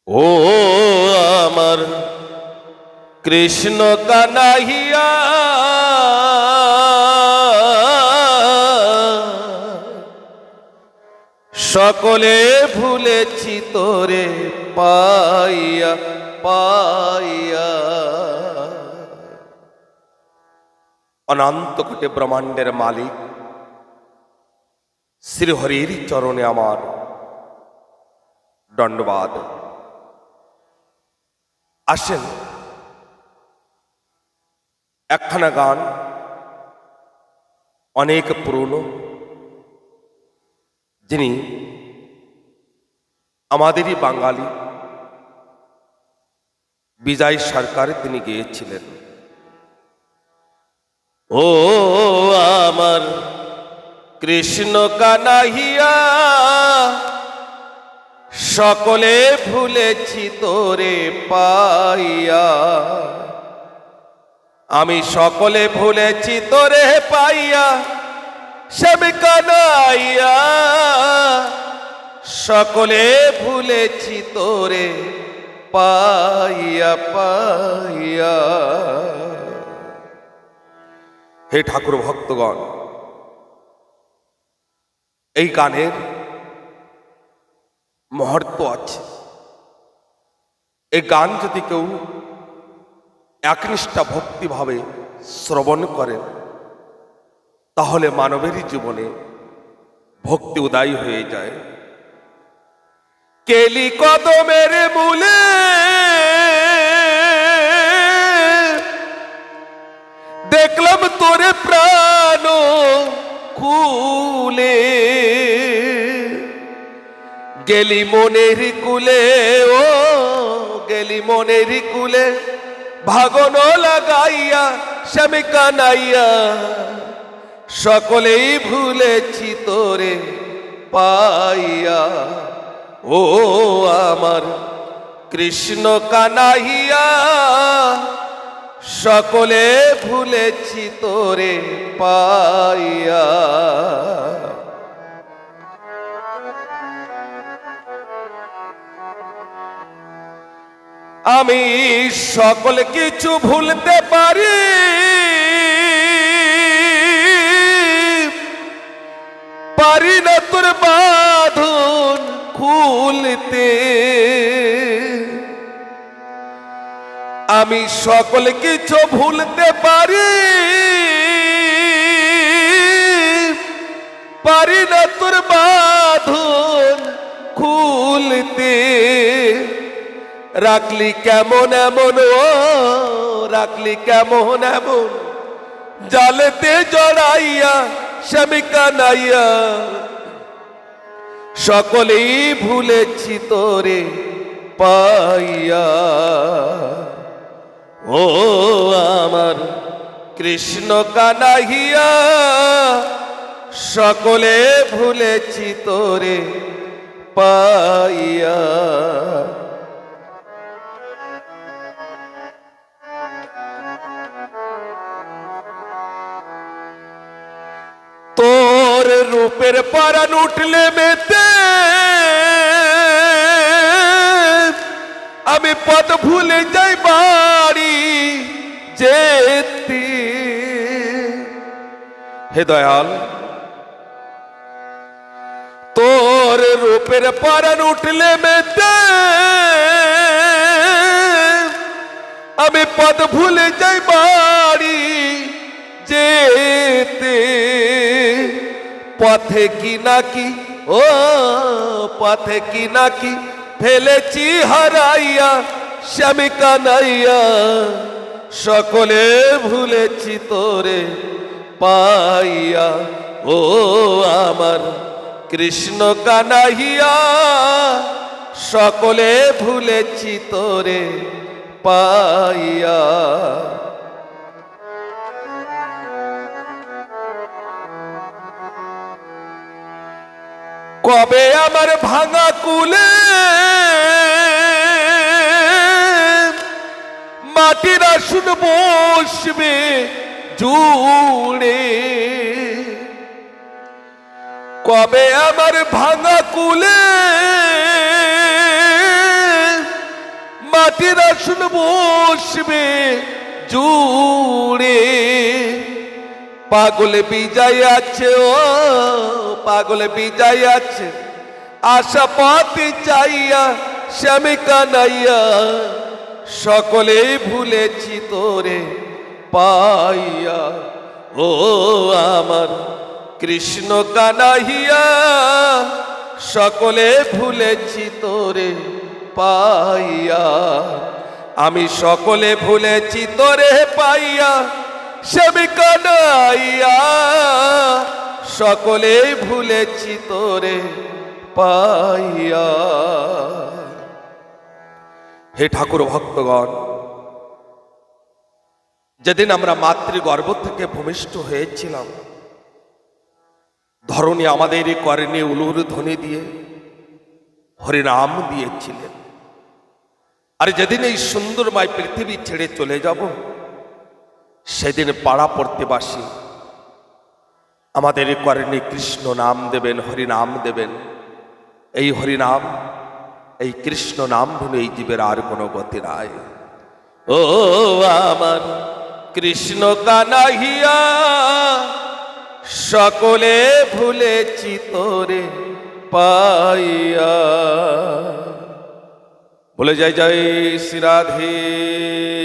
ও আমার কৃষ্ণ কানাইয়া সকলে ভুলেছি তোরে পাইয়া পাইয়া। অনন্ত কোটি ব্রহ্মাণ্ডের মালিক শ্রীহরির চরণে আমার দণ্ডবাদ। আসেন একখানা গান অনেক পুরনো, যিনি আমাদেরই বাঙালি বিজয় সরকার তিনি গেয়েছিলেন। ও আমার কৃষ্ণ কানাইয়া সকলে ভুলেছি তোরে পাইয়া। আমি সকলে ভুলেছি তোরে পাইয়া, শ্যাম কানাইয়া সকলে ভুলেছি তোরে পাইয়া পাইয়া। হে ঠাকুর ভক্তগণ, এই গানের মহত্ব আছে। এই গান যদি কেউ একনিষ্ঠা ভক্তিভাবে শ্রবণ করেন, তাহলে মানবেরই জীবনে ভক্তি উদয় হয়ে যায়। কেলি কদমের মূলে দেখলাম তোরে প্রাণ খুলে, গেলি মনের কুলে, ও গেলি মনের কুলে ভাগন লাগাইয়া, শ্যাম কানাইয়া সকলেই ভুলেছি তোরে পাইয়া। ও আমার কৃষ্ণ কানাইয়া সকলে ভুলেছি তোরে পাইয়া। আমি সকল কিছু ভুলতে পারি, পারি না তোর বাঁধন খুলতে। আমি সকল কিছু ভুলতে পারি, পারি না তোর বাঁধন খুলতে। রাখলি কেমন এমন, ও রাখলি কেমন এমন জালেতে জড়াইয়া, শ্যাম কানাইয়া সকলেই ভুলেছি তোরে পাইয়া। ও আমার কৃষ্ণ কানাইয়া সকলে ভুলেছি তোরে পাইয়া। তোর রূপের পরাণ উঠলে মেতে, আমি পথ ভুলে যাই বাড়ি যেতে। হে দয়াল, তোর রূপের পরাণ উঠলে মেতে, আমি পথ ভুলে যাই বাড়ি যেতে। পথে কি নাকি, ও পথে কি নাকি ফেলেছি হারাইয়া, শ্যাম কানাইয়া সকলে ভুলেছি তোরে পাইয়া। ও আমার কৃষ্ণ কানাইয়া সকলে ভুলেছি তোরে পাইয়া। কবে আমার ভাঙা কুলে মাটির আসন বসবে জুড়ে, কবে আমার ভাঙা কুলে মাটির আসন বসবে জুড়ে। পাগলে বিজয় আছে, ও পাগলে বিজয় আছে, আশা পথে চাইয়া শ্যামে কানাইয়া, সকলে ভুলেছি তোরে পাইয়া। ও আমার কৃষ্ণ কানাইয়া, সকলে ভুলেছি তোরে পাইয়া। আমি সকলে ভুলেছি তোরে পাইয়া, শ্যামে কানাইয়া, সকলে ভুলেছি তোরে পাইয়া। হে ঠাকুর ভক্তগণ, যেদিন আমরা মাতৃগর্ভ থেকে ভূমিষ্ঠ হয়েছিলাম, ধরণী আমাদের কর্ণে উলুর ধ্বনি দিয়ে হরিনাম দিয়েছিলেন। আর যেদিন এই সুন্দরময় পৃথিবী ছেড়ে চলে যাব, সেদিন পাড়া প্রতিবাসী আমাদের কর্ণে কৃষ্ণ নাম দেবেন, হরিনাম দেবেন। এই হরিনাম, এই কৃষ্ণ নাম ভুলে এই জীবের আর কোনো গতি নাই। ও আমার কৃষ্ণ কানাইয়া, সকলে ভুলেছি তোরে পাইয়া। বলে জয় জয় শ্রী রাধেশ।